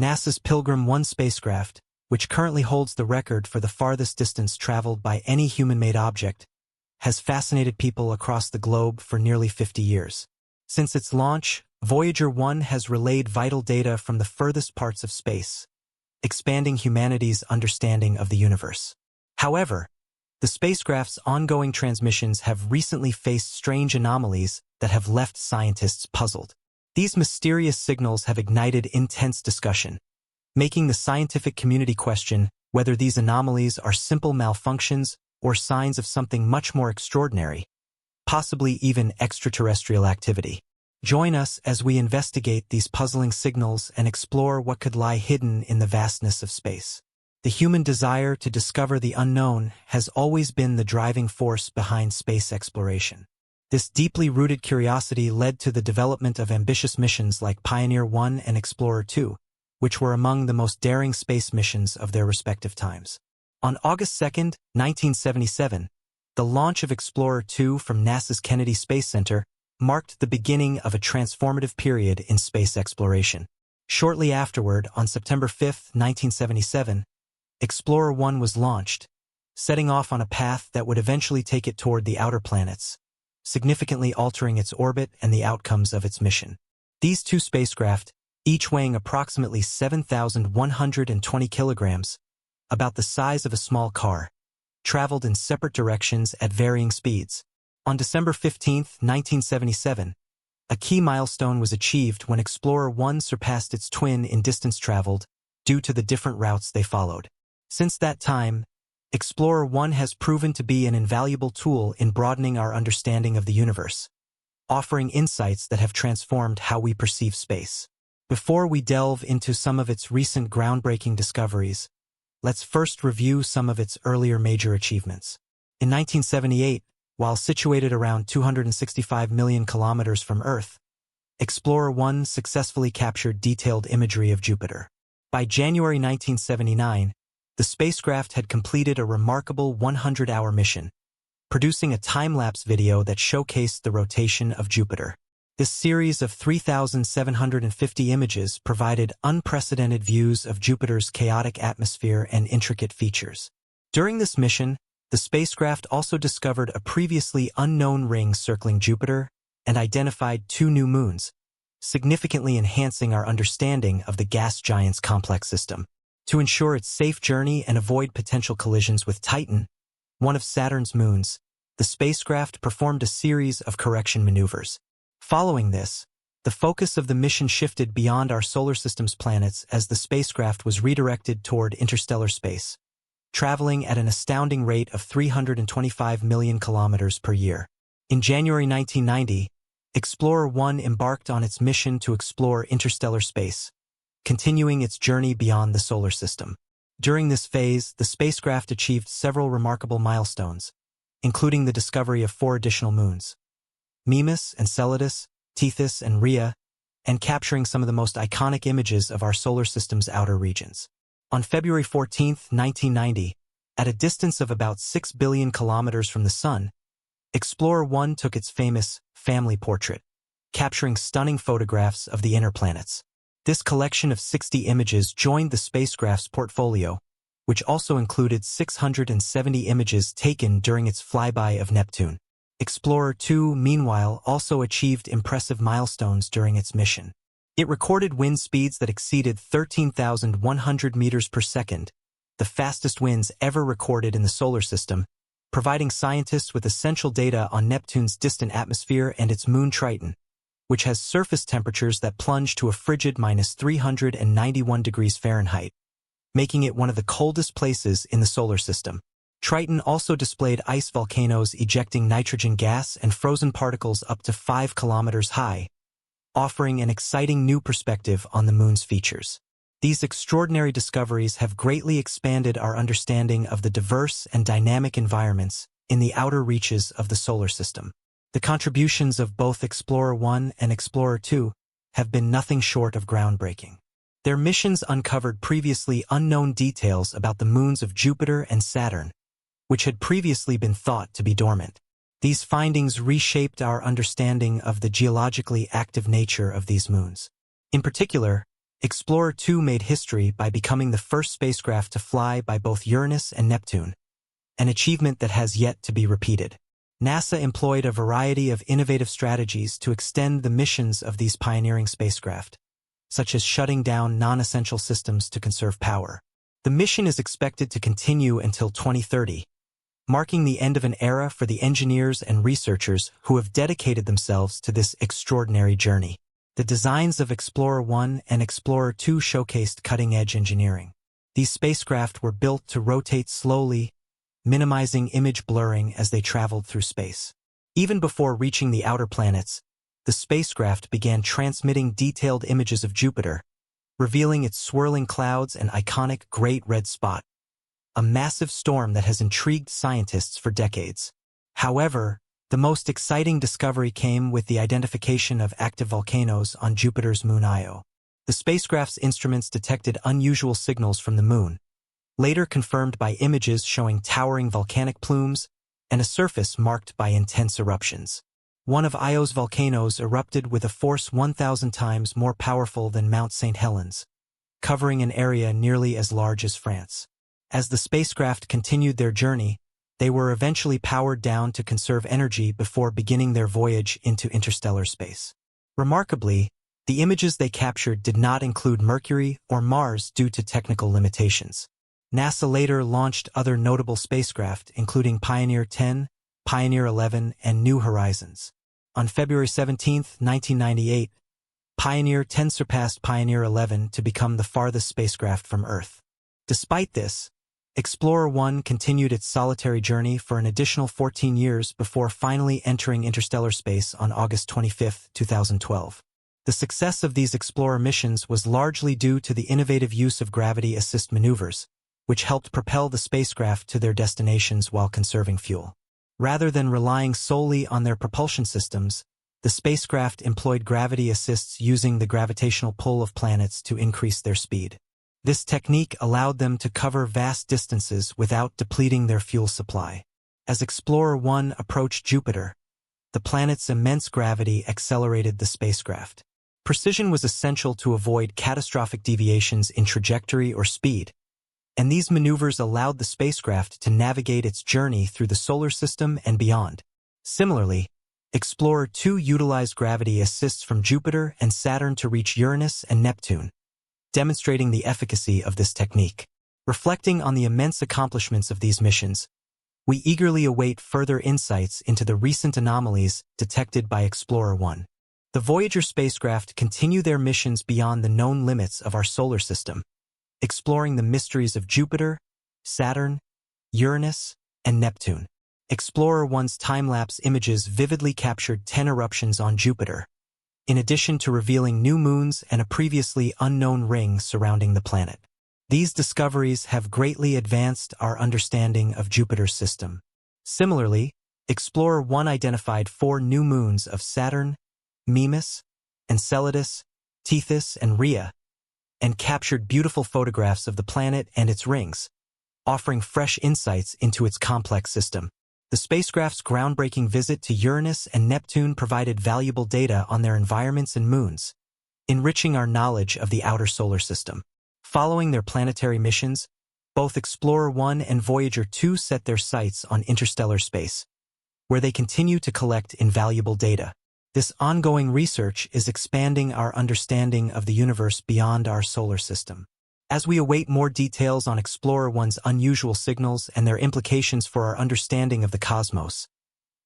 NASA's Pilgrim 1 spacecraft, which currently holds the record for the farthest distance traveled by any human-made object, has fascinated people across the globe for nearly 50 years. Since its launch, Voyager 1 has relayed vital data from the furthest parts of space, expanding humanity's understanding of the universe. However, the spacecraft's ongoing transmissions have recently faced strange anomalies that have left scientists puzzled. These mysterious signals have ignited intense discussion, making the scientific community question whether these anomalies are simple malfunctions or signs of something much more extraordinary, possibly even extraterrestrial activity. Join us as we investigate these puzzling signals and explore what could lie hidden in the vastness of space. The human desire to discover the unknown has always been the driving force behind space exploration. This deeply rooted curiosity led to the development of ambitious missions like Pioneer 1 and Explorer 2, which were among the most daring space missions of their respective times. On August 2, 1977, the launch of Explorer 2 from NASA's Kennedy Space Center marked the beginning of a transformative period in space exploration. Shortly afterward, on September 5, 1977, Explorer 1 was launched, setting off on a path that would eventually take it toward the outer planets, significantly altering its orbit and the outcomes of its mission. These two spacecraft, each weighing approximately 7,120 kilograms, about the size of a small car, traveled in separate directions at varying speeds. On December 15, 1977, a key milestone was achieved when Explorer 1 surpassed its twin in distance traveled due to the different routes they followed. Since that time, Explorer 1 has proven to be an invaluable tool in broadening our understanding of the universe, offering insights that have transformed how we perceive space. Before we delve into some of its recent groundbreaking discoveries, let's first review some of its earlier major achievements. In 1978, while situated around 265 million kilometers from Earth, Explorer 1 successfully captured detailed imagery of Jupiter. By January 1979, the spacecraft had completed a remarkable 100-hour mission, producing a time-lapse video that showcased the rotation of Jupiter. This series of 3,750 images provided unprecedented views of Jupiter's chaotic atmosphere and intricate features. During this mission, the spacecraft also discovered a previously unknown ring circling Jupiter and identified two new moons, significantly enhancing our understanding of the gas giant's complex system. To ensure its safe journey and avoid potential collisions with Titan, one of Saturn's moons, the spacecraft performed a series of correction maneuvers. Following this, the focus of the mission shifted beyond our solar system's planets as the spacecraft was redirected toward interstellar space, traveling at an astounding rate of 325 million kilometers per year. In January 1990, Explorer 1 embarked on its mission to explore interstellar space, continuing its journey beyond the solar system. During this phase, the spacecraft achieved several remarkable milestones, including the discovery of 4 additional moons, Mimas, Enceladus, Tethys, and Rhea, and capturing some of the most iconic images of our solar system's outer regions. On February 14, 1990, at a distance of about 6 billion kilometers from the Sun, Explorer 1 took its famous family portrait, capturing stunning photographs of the inner planets. This collection of 60 images joined the spacecraft's portfolio, which also included 670 images taken during its flyby of Neptune. Explorer 2, meanwhile, also achieved impressive milestones during its mission. It recorded wind speeds that exceeded 13,100 meters per second, the fastest winds ever recorded in the solar system, providing scientists with essential data on Neptune's distant atmosphere and its moon Triton, which has surface temperatures that plunge to a frigid -391 degrees Fahrenheit, making it one of the coldest places in the solar system. Triton also displayed ice volcanoes ejecting nitrogen gas and frozen particles up to 5 kilometers high, offering an exciting new perspective on the moon's features. These extraordinary discoveries have greatly expanded our understanding of the diverse and dynamic environments in the outer reaches of the solar system. The contributions of both Explorer 1 and Explorer 2 have been nothing short of groundbreaking. Their missions uncovered previously unknown details about the moons of Jupiter and Saturn, which had previously been thought to be dormant. These findings reshaped our understanding of the geologically active nature of these moons. In particular, Explorer 2 made history by becoming the first spacecraft to fly by both Uranus and Neptune, an achievement that has yet to be repeated. NASA employed a variety of innovative strategies to extend the missions of these pioneering spacecraft, such as shutting down non-essential systems to conserve power. The mission is expected to continue until 2030, marking the end of an era for the engineers and researchers who have dedicated themselves to this extraordinary journey. The designs of Explorer 1 and Explorer 2 showcased cutting-edge engineering. These spacecraft were built to rotate slowly, minimizing image blurring as they traveled through space. Even before reaching the outer planets, the spacecraft began transmitting detailed images of Jupiter, revealing its swirling clouds and iconic Great Red Spot, a massive storm that has intrigued scientists for decades. However, the most exciting discovery came with the identification of active volcanoes on Jupiter's moon Io. The spacecraft's instruments detected unusual signals from the moon, later confirmed by images showing towering volcanic plumes and a surface marked by intense eruptions. One of Io's volcanoes erupted with a force 1,000 times more powerful than Mount St. Helens, covering an area nearly as large as France. As the spacecraft continued their journey, they were eventually powered down to conserve energy before beginning their voyage into interstellar space. Remarkably, the images they captured did not include Mercury or Mars due to technical limitations. NASA later launched other notable spacecraft, including Pioneer 10, Pioneer 11, and New Horizons. On February 17, 1998, Pioneer 10 surpassed Pioneer 11 to become the farthest spacecraft from Earth. Despite this, Explorer 1 continued its solitary journey for an additional 14 years before finally entering interstellar space on August 25, 2012. The success of these Explorer missions was largely due to the innovative use of gravity assist maneuvers, which helped propel the spacecraft to their destinations while conserving fuel. Rather than relying solely on their propulsion systems, the spacecraft employed gravity assists using the gravitational pull of planets to increase their speed. This technique allowed them to cover vast distances without depleting their fuel supply. As Explorer 1 approached Jupiter, the planet's immense gravity accelerated the spacecraft. Precision was essential to avoid catastrophic deviations in trajectory or speed, and these maneuvers allowed the spacecraft to navigate its journey through the solar system and beyond. Similarly, Explorer 2 utilized gravity assists from Jupiter and Saturn to reach Uranus and Neptune, demonstrating the efficacy of this technique. Reflecting on the immense accomplishments of these missions, we eagerly await further insights into the recent anomalies detected by Explorer 1. The Voyager spacecraft continue their missions beyond the known limits of our solar system, exploring the mysteries of Jupiter, Saturn, Uranus, and Neptune. Explorer 1's time-lapse images vividly captured 10 eruptions on Jupiter, in addition to revealing new moons and a previously unknown ring surrounding the planet. These discoveries have greatly advanced our understanding of Jupiter's system. Similarly, Explorer 1 identified 4 new moons of Saturn, Mimas, Enceladus, Tethys, and Rhea, and captured beautiful photographs of the planet and its rings, offering fresh insights into its complex system. The spacecraft's groundbreaking visit to Uranus and Neptune provided valuable data on their environments and moons, enriching our knowledge of the outer solar system. Following their planetary missions, both Explorer 1 and Voyager 2 set their sights on interstellar space, where they continue to collect invaluable data. This ongoing research is expanding our understanding of the universe beyond our solar system. As we await more details on Explorer 1's unusual signals and their implications for our understanding of the cosmos,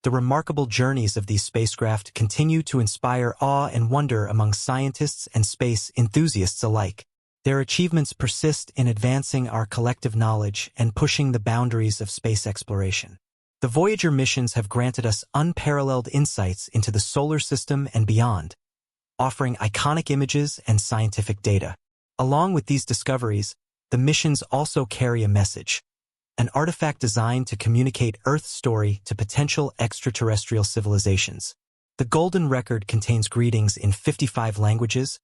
the remarkable journeys of these spacecraft continue to inspire awe and wonder among scientists and space enthusiasts alike. Their achievements persist in advancing our collective knowledge and pushing the boundaries of space exploration. The Voyager missions have granted us unparalleled insights into the solar system and beyond, offering iconic images and scientific data. Along with these discoveries, the missions also carry a message, an artifact designed to communicate Earth's story to potential extraterrestrial civilizations. The Golden Record contains greetings in 55 languages,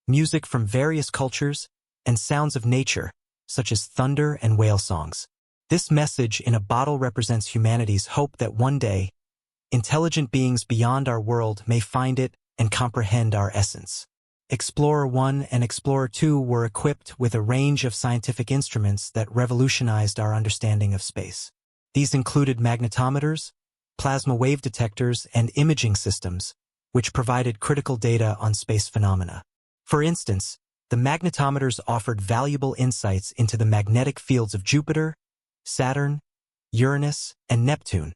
music from various cultures, and sounds of nature, such as thunder and whale songs. This message in a bottle represents humanity's hope that one day, intelligent beings beyond our world may find it and comprehend our essence. Explorer 1 and Explorer 2 were equipped with a range of scientific instruments that revolutionized our understanding of space. These included magnetometers, plasma wave detectors, and imaging systems, which provided critical data on space phenomena. For instance, the magnetometers offered valuable insights into the magnetic fields of Jupiter, Saturn, Uranus, and Neptune,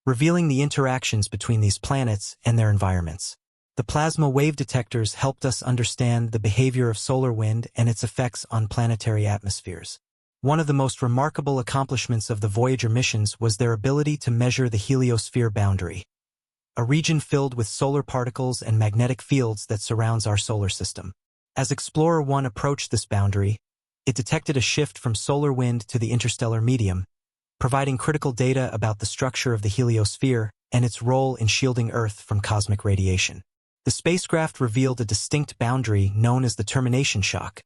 revealing the interactions between these planets and their environments. The plasma wave detectors helped us understand the behavior of solar wind and its effects on planetary atmospheres. One of the most remarkable accomplishments of the Voyager missions was their ability to measure the heliosphere boundary, a region filled with solar particles and magnetic fields that surrounds our solar system. As Explorer 1 approached this boundary, it detected a shift from solar wind to the interstellar medium, providing critical data about the structure of the heliosphere and its role in shielding Earth from cosmic radiation. The spacecraft revealed a distinct boundary known as the termination shock,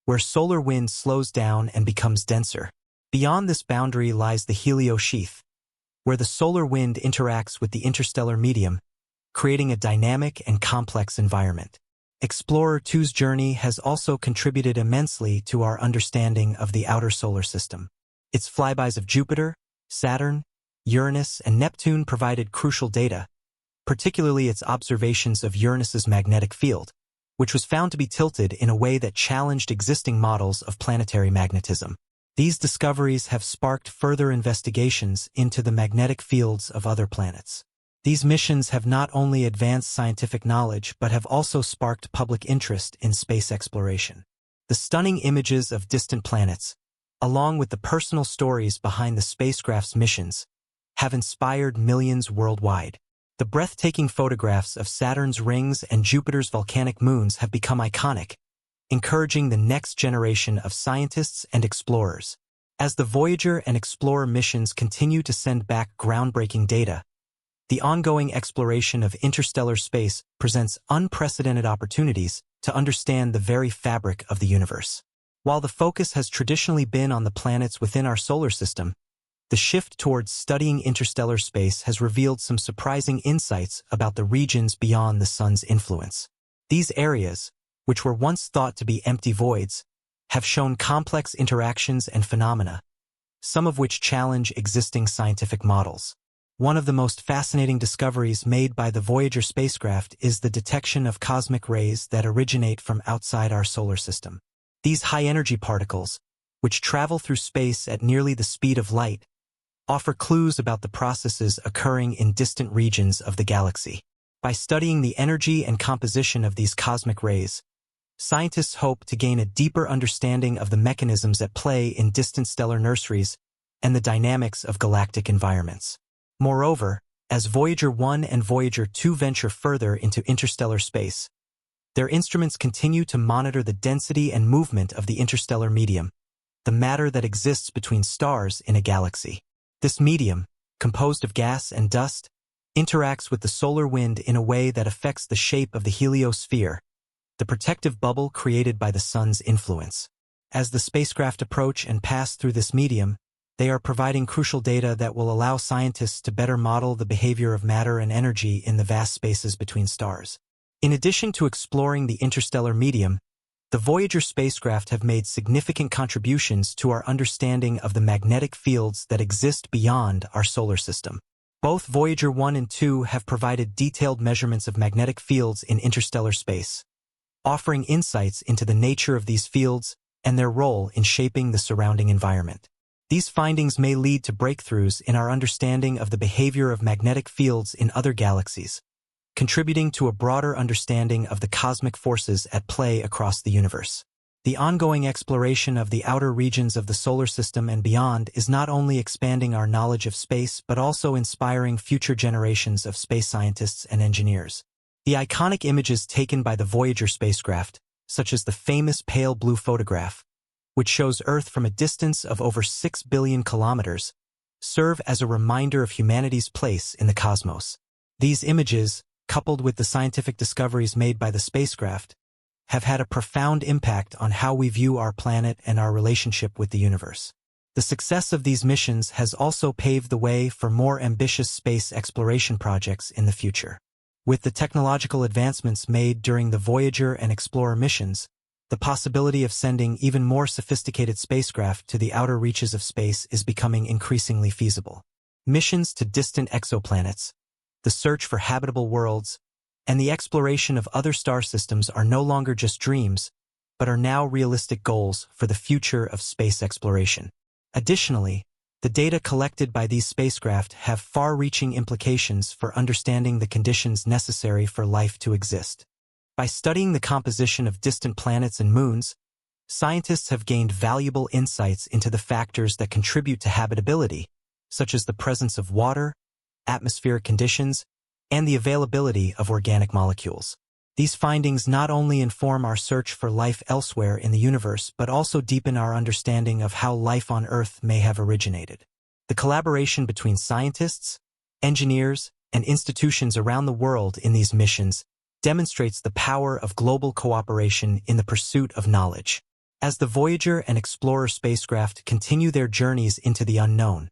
where solar wind slows down and becomes denser. Beyond this boundary lies the heliosheath, where the solar wind interacts with the interstellar medium, creating a dynamic and complex environment. Explorer 2's journey has also contributed immensely to our understanding of the outer solar system. Its flybys of Jupiter, Saturn, Uranus, and Neptune provided crucial data, particularly its observations of Uranus's magnetic field, which was found to be tilted in a way that challenged existing models of planetary magnetism. These discoveries have sparked further investigations into the magnetic fields of other planets. These missions have not only advanced scientific knowledge but have also sparked public interest in space exploration. The stunning images of distant planets, along with the personal stories behind the spacecraft's missions, have inspired millions worldwide. The breathtaking photographs of Saturn's rings and Jupiter's volcanic moons have become iconic, encouraging the next generation of scientists and explorers. As the Voyager and Explorer missions continue to send back groundbreaking data, the ongoing exploration of interstellar space presents unprecedented opportunities to understand the very fabric of the universe. While the focus has traditionally been on the planets within our solar system, the shift towards studying interstellar space has revealed some surprising insights about the regions beyond the Sun's influence. These areas, which were once thought to be empty voids, have shown complex interactions and phenomena, some of which challenge existing scientific models. One of the most fascinating discoveries made by the Voyager spacecraft is the detection of cosmic rays that originate from outside our solar system. These high-energy particles, which travel through space at nearly the speed of light, offer clues about the processes occurring in distant regions of the galaxy. By studying the energy and composition of these cosmic rays, scientists hope to gain a deeper understanding of the mechanisms at play in distant stellar nurseries and the dynamics of galactic environments. Moreover, as Voyager 1 and Voyager 2 venture further into interstellar space, their instruments continue to monitor the density and movement of the interstellar medium, the matter that exists between stars in a galaxy. This medium, composed of gas and dust, interacts with the solar wind in a way that affects the shape of the heliosphere, the protective bubble created by the Sun's influence. As the spacecraft approach and pass through this medium, they are providing crucial data that will allow scientists to better model the behavior of matter and energy in the vast spaces between stars. In addition to exploring the interstellar medium, the Voyager spacecraft have made significant contributions to our understanding of the magnetic fields that exist beyond our solar system. Both Voyager 1 and 2 have provided detailed measurements of magnetic fields in interstellar space, offering insights into the nature of these fields and their role in shaping the surrounding environment. These findings may lead to breakthroughs in our understanding of the behavior of magnetic fields in other galaxies, contributing to a broader understanding of the cosmic forces at play across the universe. The ongoing exploration of the outer regions of the solar system and beyond is not only expanding our knowledge of space but also inspiring future generations of space scientists and engineers. The iconic images taken by the Voyager spacecraft, such as the famous pale blue photograph, which shows Earth from a distance of over 6 billion kilometers, serve as a reminder of humanity's place in the cosmos. These images, coupled with the scientific discoveries made by the spacecraft, have had a profound impact on how we view our planet and our relationship with the universe. The success of these missions has also paved the way for more ambitious space exploration projects in the future. With the technological advancements made during the Voyager and Explorer missions, the possibility of sending even more sophisticated spacecraft to the outer reaches of space is becoming increasingly feasible. Missions to distant exoplanets, the search for habitable worlds, and the exploration of other star systems are no longer just dreams, but are now realistic goals for the future of space exploration. Additionally, the data collected by these spacecraft have far-reaching implications for understanding the conditions necessary for life to exist. By studying the composition of distant planets and moons, scientists have gained valuable insights into the factors that contribute to habitability, such as the presence of water, atmospheric conditions, and the availability of organic molecules. These findings not only inform our search for life elsewhere in the universe, but also deepen our understanding of how life on Earth may have originated. The collaboration between scientists, engineers, and institutions around the world in these missions demonstrates the power of global cooperation in the pursuit of knowledge. As the Voyager and Explorer spacecraft continue their journeys into the unknown,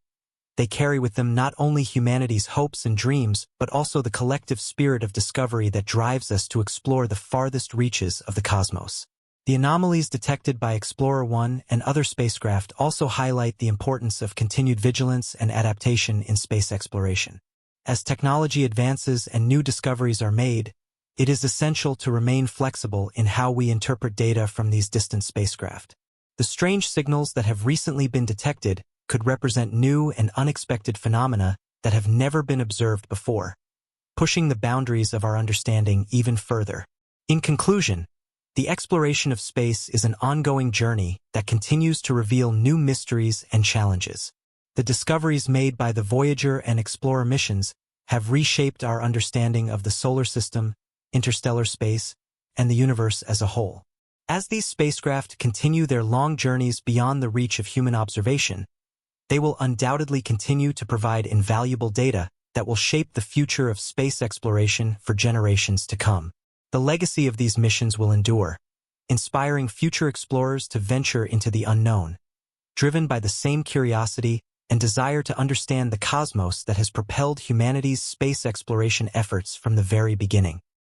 they carry with them not only humanity's hopes and dreams, but also the collective spirit of discovery that drives us to explore the farthest reaches of the cosmos. The anomalies detected by Explorer 1 and other spacecraft also highlight the importance of continued vigilance and adaptation in space exploration. As technology advances and new discoveries are made, it is essential to remain flexible in how we interpret data from these distant spacecraft. The strange signals that have recently been detected could represent new and unexpected phenomena that have never been observed before, pushing the boundaries of our understanding even further. In conclusion, the exploration of space is an ongoing journey that continues to reveal new mysteries and challenges. The discoveries made by the Voyager and Explorer missions have reshaped our understanding of the solar system, interstellar space, and the universe as a whole. As these spacecraft continue their long journeys beyond the reach of human observation, they will undoubtedly continue to provide invaluable data that will shape the future of space exploration for generations to come. The legacy of these missions will endure, inspiring future explorers to venture into the unknown, driven by the same curiosity and desire to understand the cosmos that has propelled humanity's space exploration efforts from the very beginning.